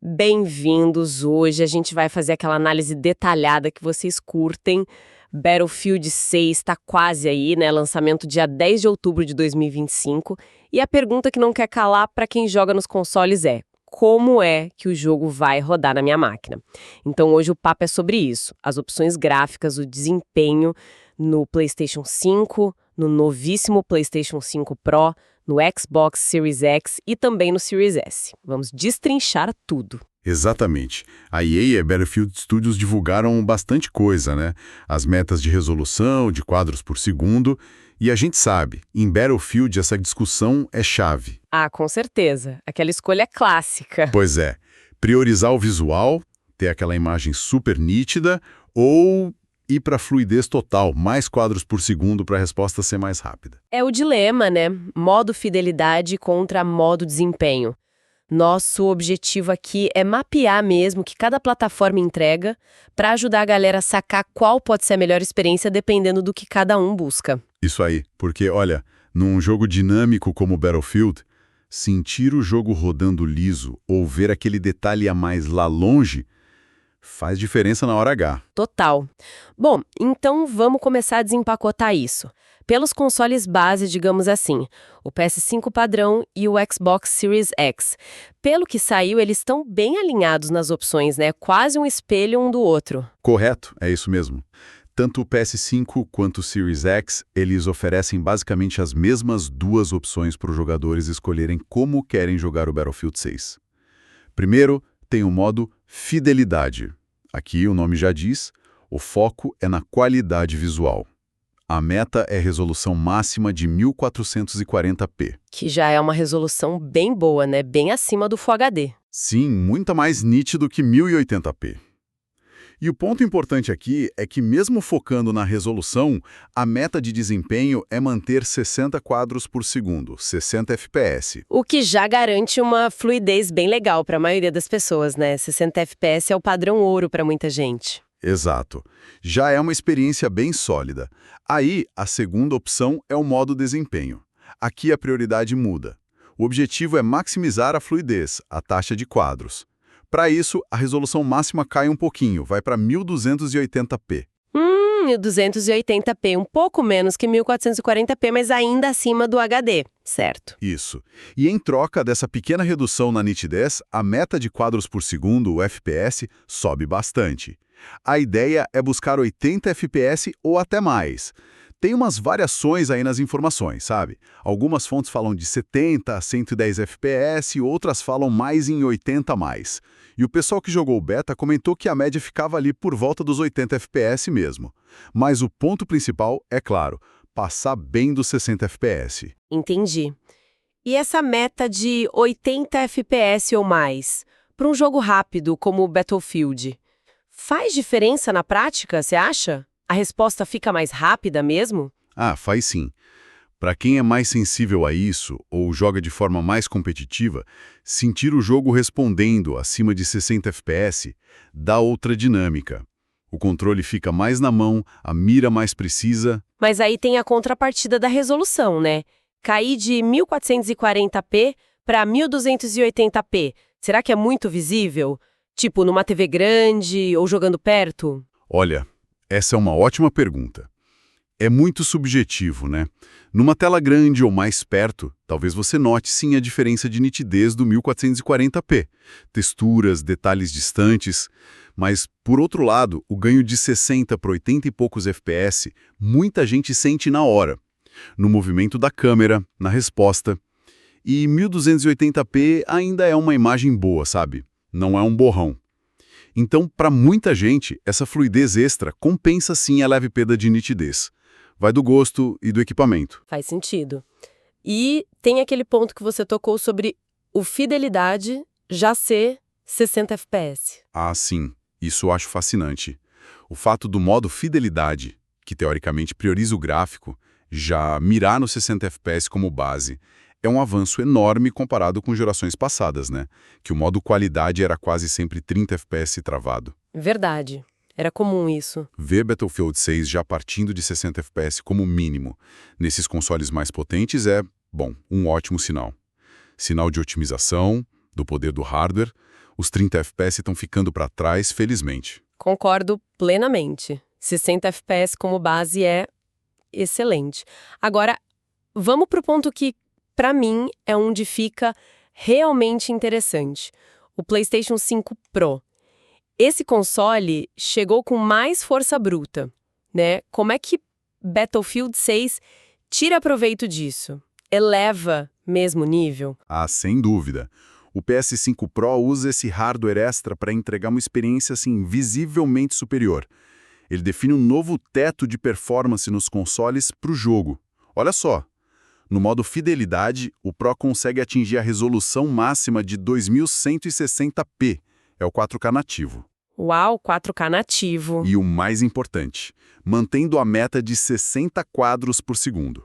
Bem-vindos! Hoje a gente vai fazer aquela análise detalhada que vocês curtem. Battlefield 6 está quase aí, né? Lançamento dia 10 de outubro de 2025. E a pergunta que não quer calar para quem joga nos consoles é: como é que o jogo vai rodar na minha máquina? Então hoje o papo é sobre isso. As opções gráficas, o desempenho no PlayStation 5, no novíssimo PlayStation 5 Pro, no Xbox Series X e também no Series S. Vamos destrinchar tudo. Exatamente. A EA e a Battlefield Studios divulgaram bastante coisa, né? As metas de resolução, de quadros por segundo. E a gente sabe, em Battlefield essa discussão é chave. Ah, com certeza. Aquela escolha é clássica. Pois é, priorizar o visual, ter aquela imagem super nítida, ou ir para fluidez total, mais quadros por segundo para a resposta ser mais rápida. É o dilema, né? Modo fidelidade contra modo desempenho. Nosso objetivo aqui é mapear mesmo o que cada plataforma entrega para ajudar a galera a sacar qual pode ser a melhor experiência dependendo do que cada um busca. Isso aí, porque, olha, num jogo dinâmico como Battlefield, sentir o jogo rodando liso ou ver aquele detalhe a mais lá longe faz diferença na hora H. Total. Bom, então vamos começar a desempacotar isso. Pelos consoles base, digamos assim, o PS5 padrão e o Xbox Series X. Pelo que saiu, eles estão bem alinhados nas opções, né? Quase um espelho um do outro. Correto, é isso mesmo. Tanto o PS5 quanto o Series X, eles oferecem basicamente as mesmas duas opções para os jogadores escolherem como querem jogar o Battlefield 6. Primeiro, tem o modo Fidelidade. Aqui, o nome já diz, o foco é na qualidade visual. A meta é resolução máxima de 1440p. Que já é uma resolução bem boa, né? Bem acima do Full HD. Sim, muito mais nítido que 1080p. E o ponto importante aqui é que mesmo focando na resolução, a meta de desempenho é manter 60 quadros por segundo, 60 FPS. O que já garante uma fluidez bem legal para a maioria das pessoas, né? 60 FPS é o padrão ouro para muita gente. Exato. Já é uma experiência bem sólida. Aí, a segunda opção é o modo desempenho. Aqui a prioridade muda. O objetivo é maximizar a fluidez, a taxa de quadros. Para isso, a resolução máxima cai um pouquinho, vai para 1280p. 1280p, um pouco menos que 1440p, mas ainda acima do HD, certo? Isso. E em troca dessa pequena redução na nitidez, a meta de quadros por segundo, o FPS, sobe bastante. A ideia é buscar 80 FPS ou até mais. Tem umas variações aí nas informações, sabe? Algumas fontes falam de 70 a 110 FPS e outras falam mais em 80 a mais. E o pessoal que jogou o beta comentou que a média ficava ali por volta dos 80 FPS mesmo. Mas o ponto principal é, claro, passar bem dos 60 FPS. Entendi. E essa meta de 80 FPS ou mais, para um jogo rápido como o Battlefield, faz diferença na prática, você acha? A resposta fica mais rápida mesmo? Ah, faz sim. Para quem é mais sensível a isso, ou joga de forma mais competitiva, sentir o jogo respondendo acima de 60 FPS dá outra dinâmica. O controle fica mais na mão, a mira mais precisa. Mas aí tem a contrapartida da resolução, né? Cair de 1440p para 1280p. Será que é muito visível? Tipo, numa TV grande ou jogando perto? Olha, essa é uma ótima pergunta. É muito subjetivo, né? Numa tela grande ou mais perto, talvez você note sim a diferença de nitidez do 1440p. Texturas, detalhes distantes. Mas, por outro lado, o ganho de 60 para 80 e poucos FPS, muita gente sente na hora. No movimento da câmera, na resposta. E 1280p ainda é uma imagem boa, sabe? Não é um borrão. Então, para muita gente, essa fluidez extra compensa sim a leve perda de nitidez. Vai do gosto e do equipamento. Faz sentido. E tem aquele ponto que você tocou sobre o fidelidade já ser 60 FPS. Ah, sim. Isso eu acho fascinante. O fato do modo fidelidade, que teoricamente prioriza o gráfico, já mirar no 60 FPS como base, é um avanço enorme comparado com gerações passadas, né? Que o modo qualidade era quase sempre 30 FPS travado. Verdade. Era comum isso. Ver Battlefield 6 já partindo de 60 FPS como mínimo nesses consoles mais potentes é, bom, um ótimo sinal. Sinal de otimização, do poder do hardware, Os 30 FPS estão ficando para trás, felizmente. Concordo plenamente. 60 FPS como base é excelente. Agora, vamos para o ponto que, para mim, é onde fica realmente interessante. O PlayStation 5 Pro. Esse console chegou com mais força bruta, né? Como é que Battlefield 6 tira proveito disso? Eleva mesmo o nível? Ah, sem dúvida. O PS5 Pro usa esse hardware extra para entregar uma experiência assim, visivelmente superior. Ele define um novo teto de performance nos consoles para o jogo. Olha só, no modo fidelidade, o Pro consegue atingir a resolução máxima de 2160p, é o 4K nativo. Uau, 4K nativo. E o mais importante, mantendo a meta de 60 quadros por segundo.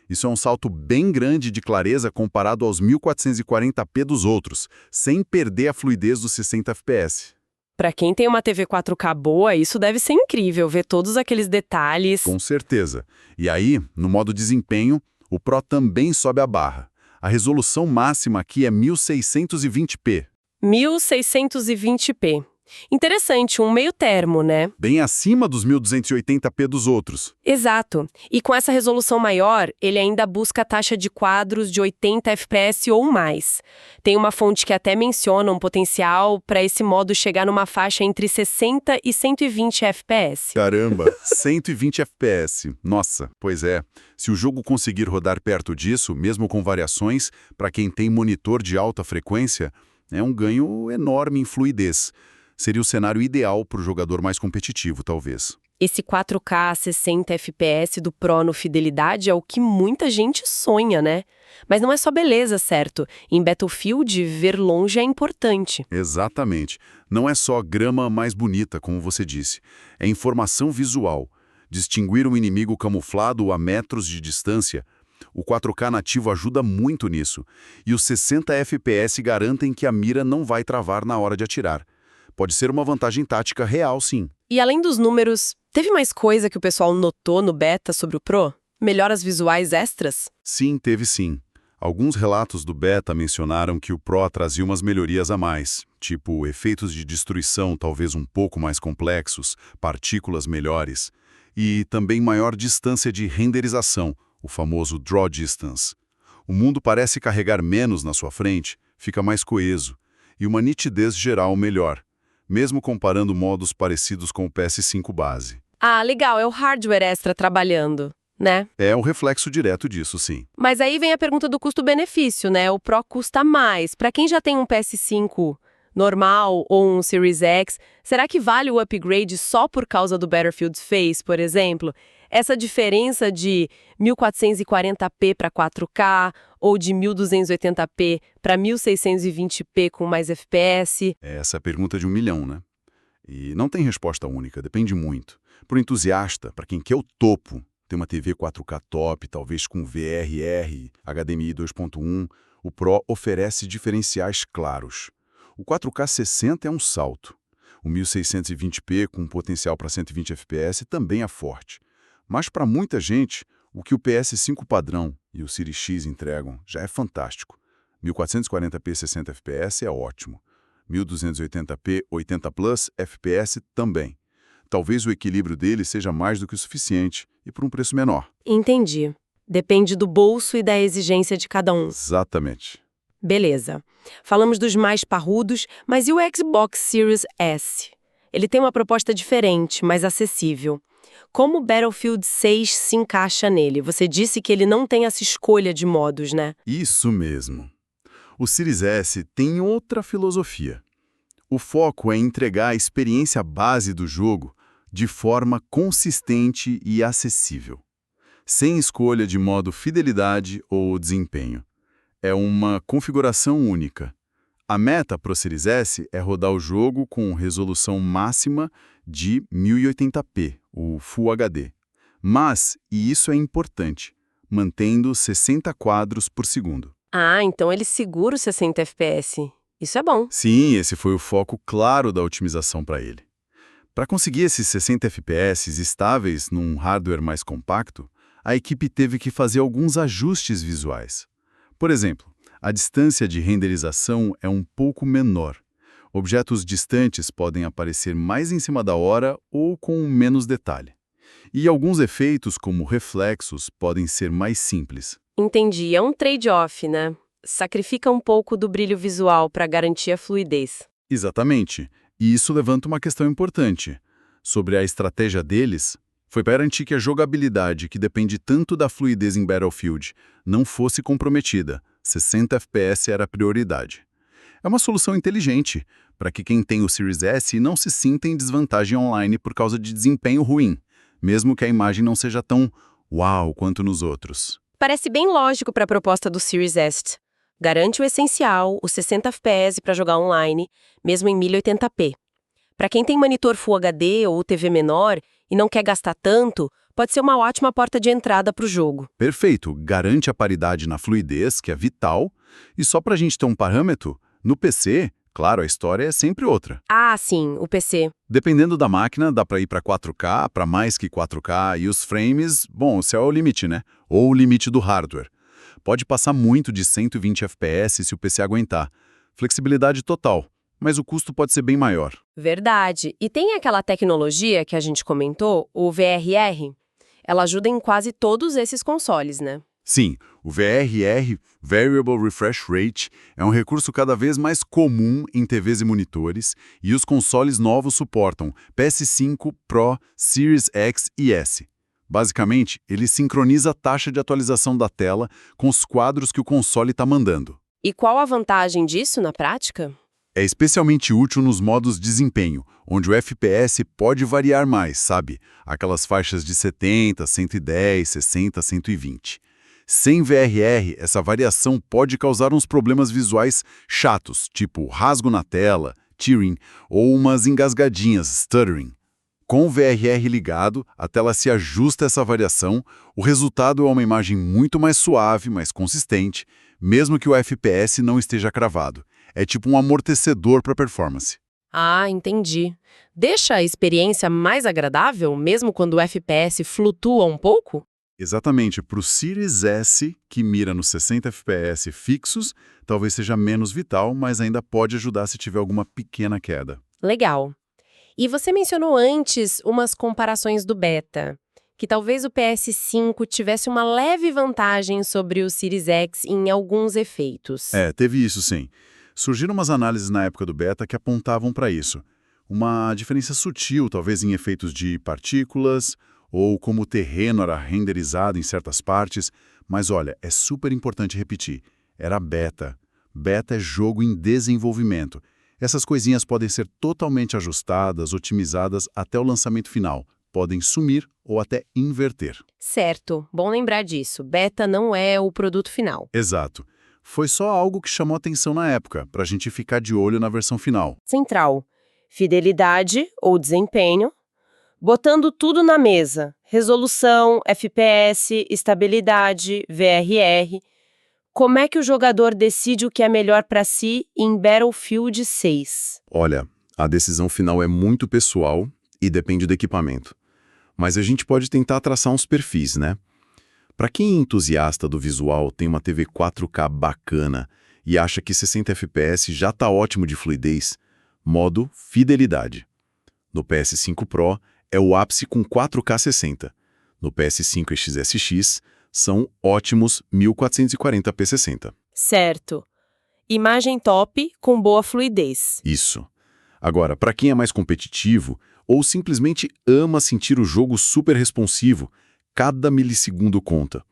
Isso é um salto bem grande de clareza comparado aos 1440p dos outros, sem perder a fluidez dos 60 fps. Para quem tem uma TV 4K boa, isso deve ser incrível, ver todos aqueles detalhes. Com certeza. E aí, no modo desempenho, o Pro também sobe a barra. A resolução máxima aqui é 1620p. 1620p. Interessante, um meio termo, né? Bem acima dos 1280p dos outros. Exato. E com essa resolução maior, ele ainda busca a taxa de quadros de 80 FPS ou mais. Tem uma fonte que até menciona um potencial para esse modo chegar numa faixa entre 60 e 120 FPS. Caramba, 120 FPS. Nossa, pois é. Se o jogo conseguir rodar perto disso, mesmo com variações, para quem tem monitor de alta frequência, é um ganho enorme em fluidez. Seria o cenário ideal para o jogador mais competitivo, talvez. Esse 4K 60 FPS do Pro no fidelidade é o que muita gente sonha, né? Mas não é só beleza, certo? Em Battlefield, ver longe é importante. Exatamente. Não é só grama mais bonita, como você disse. É informação visual. Distinguir um inimigo camuflado a metros de distância. O 4K nativo ajuda muito nisso. E os 60 FPS garantem que a mira não vai travar na hora de atirar. Pode ser uma vantagem tática real, sim. E além dos números, teve mais coisa que o pessoal notou no beta sobre o Pro? Melhoras visuais extras? Sim, teve sim. Alguns relatos do beta mencionaram que o Pro trazia umas melhorias a mais, tipo efeitos de destruição talvez um pouco mais complexos, partículas melhores, e também maior distância de renderização, o famoso Draw Distance. O mundo parece carregar menos na sua frente, fica mais coeso, e uma nitidez geral melhor, mesmo comparando modos parecidos com o PS5 base. Ah, legal, é o hardware extra trabalhando, né? É um reflexo direto disso, sim. Mas aí vem a pergunta do custo-benefício, né? O Pro custa mais. Para quem já tem um PS5 normal ou um Series X, será que vale o upgrade só por causa do Battlefield 6, por exemplo? Essa diferença de 1440p para 4K ou de 1280p para 1620p com mais FPS? Essa é a pergunta de 1 milhão, né? E não tem resposta única, depende muito. Para o entusiasta, para quem quer o topo, tem uma TV 4K top, talvez com VRR, HDMI 2.1, o Pro oferece diferenciais claros. O 4K 60 é um salto. O 1620p com potencial para 120 FPS também é forte. Mas para muita gente, o que o PS5 padrão e o Series X entregam já é fantástico. 1440p 60 FPS é ótimo. 1280p 80 Plus FPS também. Talvez o equilíbrio dele seja mais do que o suficiente e por um preço menor. Entendi. Depende do bolso e da exigência de cada um. Exatamente. Beleza. Falamos dos mais parrudos, mas e o Xbox Series S? Ele tem uma proposta diferente, mais acessível. Como o Battlefield 6 se encaixa nele? Você disse que ele não tem essa escolha de modos, né? Isso mesmo. O Series S tem outra filosofia. O foco é entregar a experiência base do jogo de forma consistente e acessível, sem escolha de modo fidelidade ou desempenho. É uma configuração única. A meta para o Series S é rodar o jogo com resolução máxima de 1080p, o Full HD. Mas, e isso é importante, mantendo 60 quadros por segundo. Ah, então ele segura os 60 FPS. Isso é bom. Sim, esse foi o foco claro da otimização para ele. Para conseguir esses 60 FPS estáveis num hardware mais compacto, a equipe teve que fazer alguns ajustes visuais. Por exemplo, a distância de renderização é um pouco menor. Objetos distantes podem aparecer mais em cima da hora ou com menos detalhe. E alguns efeitos, como reflexos, podem ser mais simples. Entendi, é um trade-off, né? Sacrifica um pouco do brilho visual para garantir a fluidez. Exatamente. E isso levanta uma questão importante. Sobre a estratégia deles, foi para garantir que a jogabilidade, que depende tanto da fluidez em Battlefield, não fosse comprometida. 60 FPS era a prioridade. É uma solução inteligente, para que quem tem o Series S não se sinta em desvantagem online por causa de desempenho ruim, mesmo que a imagem não seja tão uau quanto nos outros. Parece bem lógico para a proposta do Series S. Garante o essencial, os 60 FPS para jogar online, mesmo em 1080p. Para quem tem monitor Full HD ou TV menor e não quer gastar tanto, pode ser uma ótima porta de entrada para o jogo. Perfeito, garante a paridade na fluidez, que é vital, e só para a gente ter um parâmetro, no PC, claro, a história é sempre outra. Ah, sim, o PC. Dependendo da máquina, dá para ir para 4K, para mais que 4K, e os frames, bom, o céu é o limite, né? Ou o limite do hardware. Pode passar muito de 120 FPS se o PC aguentar. Flexibilidade total, mas o custo pode ser bem maior. Verdade. E tem aquela tecnologia que a gente comentou, o VRR. Ela ajuda em quase todos esses consoles, né? Sim, o VRR, Variable Refresh Rate, é um recurso cada vez mais comum em TVs e monitores, e os consoles novos suportam PS5, Pro, Series X e S. Basicamente, ele sincroniza a taxa de atualização da tela com os quadros que o console está mandando. E qual a vantagem disso na prática? É especialmente útil nos modos desempenho, onde o FPS pode variar mais, sabe? Aquelas faixas de 70, 110, 60, 120. Sem VRR, essa variação pode causar uns problemas visuais chatos, tipo rasgo na tela, tearing, ou umas engasgadinhas, stuttering. Com o VRR ligado, a tela se ajusta a essa variação, o resultado é uma imagem muito mais suave, mais consistente, mesmo que o FPS não esteja cravado. É tipo um amortecedor para performance. Ah, entendi. Deixa a experiência mais agradável, mesmo quando o FPS flutua um pouco? Exatamente, para o Series S, que mira nos 60 FPS fixos, talvez seja menos vital, mas ainda pode ajudar se tiver alguma pequena queda. Legal. E você mencionou antes umas comparações do beta, que talvez o PS5 tivesse uma leve vantagem sobre o Series X em alguns efeitos. Teve isso sim. Surgiram umas análises na época do beta que apontavam para isso. Uma diferença sutil, talvez em efeitos de partículas, ou como o terreno era renderizado em certas partes, mas olha, é super importante repetir, era beta. Beta é jogo em desenvolvimento. Essas coisinhas podem ser totalmente ajustadas, otimizadas até o lançamento final. Podem sumir ou até inverter. Certo, bom lembrar disso. Beta não é o produto final. Exato. Foi só algo que chamou atenção na época, para a gente ficar de olho na versão final. Central, fidelidade ou desempenho, botando tudo na mesa. Resolução, FPS, estabilidade, VRR. Como é que o jogador decide o que é melhor para si em Battlefield 6? Olha, a decisão final é muito pessoal e depende do equipamento. Mas a gente pode tentar traçar uns perfis, né? Para quem é entusiasta do visual, tem uma TV 4K bacana e acha que 60 FPS já está ótimo de fluidez, modo fidelidade. No PS5 Pro é o ápice com 4K 60. No PS5 e XSX são ótimos 1440p 60. Certo. Imagem top com boa fluidez. Isso. Agora, para quem é mais competitivo ou simplesmente ama sentir o jogo super responsivo, cada milissegundo conta.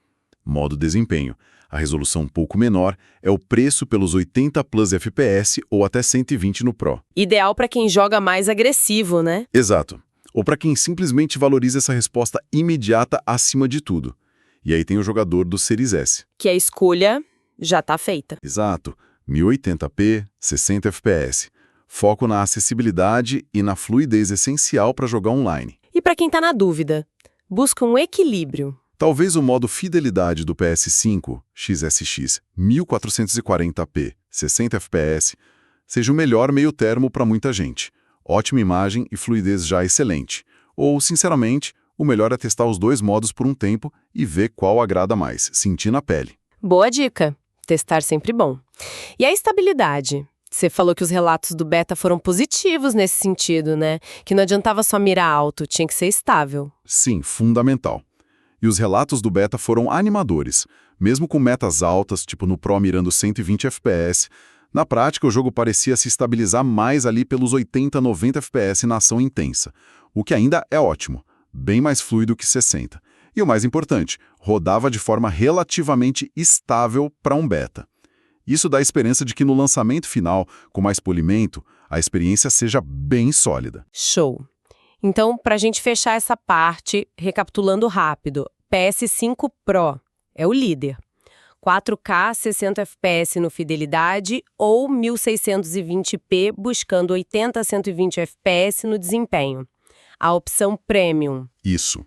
Modo desempenho. A resolução um pouco menor é o preço pelos 80 Plus FPS ou até 120 no Pro. Ideal para quem joga mais agressivo, né? Exato. Ou para quem simplesmente valoriza essa resposta imediata acima de tudo. E aí tem o jogador do Series S. Que a escolha já está feita. Exato. 1080p, 60 FPS. Foco na acessibilidade e na fluidez essencial para jogar online. E para quem está na dúvida, busca um equilíbrio. Talvez o modo fidelidade do PS5, XSX, 1440p, 60 FPS, seja o melhor meio termo para muita gente. Ótima imagem e fluidez já excelente. Ou, sinceramente, o melhor é testar os dois modos por um tempo e ver qual agrada mais, sentir na pele. Boa dica. Testar sempre bom. E a estabilidade? Você falou que os relatos do beta foram positivos nesse sentido, né? Que não adiantava só mirar alto, tinha que ser estável. Sim, fundamental. E os relatos do beta foram animadores. Mesmo com metas altas, tipo no Pro mirando 120 FPS, na prática o jogo parecia se estabilizar mais ali pelos 80, 90 FPS na ação intensa. O que ainda é ótimo, bem mais fluido que 60. E o mais importante, rodava de forma relativamente estável para um beta. Isso dá a esperança de que no lançamento final, com mais polimento, a experiência seja bem sólida. Show! Então, para a gente fechar essa parte, recapitulando rápido, PS5 Pro é o líder. 4K 60 FPS no Fidelidade ou 1620p buscando 80 a 120 FPS no desempenho. A opção Premium. Isso.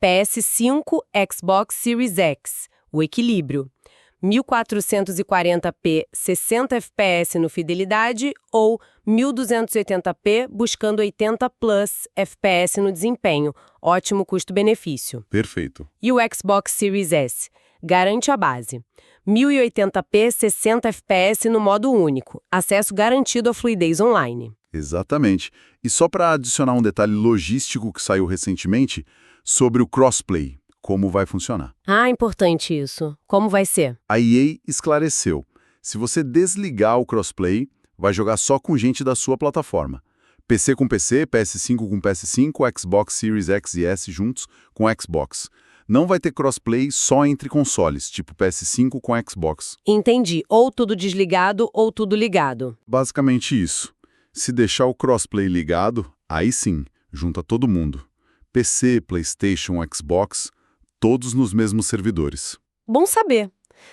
PS5 Xbox Series X, o equilíbrio. 1440p 60 FPS no Fidelidade ou 1280p buscando 80 plus FPS no desempenho. Ótimo custo-benefício. Perfeito. E o Xbox Series S? Garante a base. 1080p 60 FPS no modo único. Acesso garantido à fluidez online. Exatamente. E só para adicionar um detalhe logístico que saiu recentemente, sobre o crossplay, como vai funcionar. Ah, importante isso. Como vai ser? A EA esclareceu. Se você desligar o crossplay, vai jogar só com gente da sua plataforma. PC com PC, PS5 com PS5, Xbox Series X e S juntos com Xbox. Não vai ter crossplay só entre consoles, tipo PS5 com Xbox. Entendi. Ou tudo desligado ou tudo ligado. Basicamente isso. Se deixar o crossplay ligado, aí sim, junta todo mundo. PC, PlayStation, Xbox, todos nos mesmos servidores. Bom saber.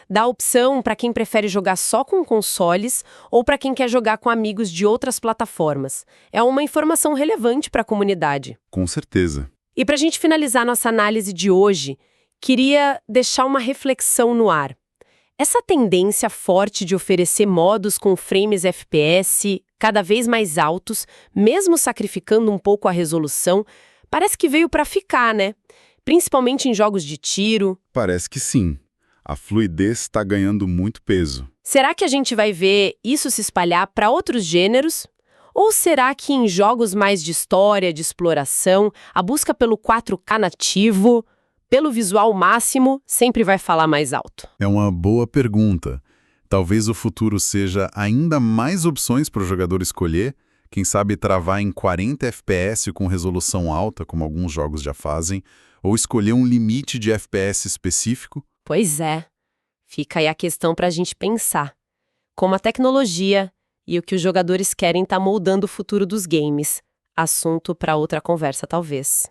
Dá opção para quem prefere jogar só com consoles ou para quem quer jogar com amigos de outras plataformas. É uma informação relevante para a comunidade. Com certeza. E para a gente finalizar nossa análise de hoje, queria deixar uma reflexão no ar. Essa tendência forte de oferecer modos com frames FPS cada vez mais altos, mesmo sacrificando um pouco a resolução, parece que veio para ficar, né? Principalmente em jogos de tiro. Parece que sim. A fluidez está ganhando muito peso. Será que a gente vai ver isso se espalhar para outros gêneros? Ou será que em jogos mais de história, de exploração, a busca pelo 4K nativo, pelo visual máximo, sempre vai falar mais alto? É uma boa pergunta. Talvez o futuro seja ainda mais opções para o jogador escolher, quem sabe travar em 40 FPS com resolução alta, como alguns jogos já fazem, ou escolher um limite de FPS específico. Pois é. Fica aí a questão para a gente pensar. Como a tecnologia e o que os jogadores querem está moldando o futuro dos games. Assunto para outra conversa, talvez.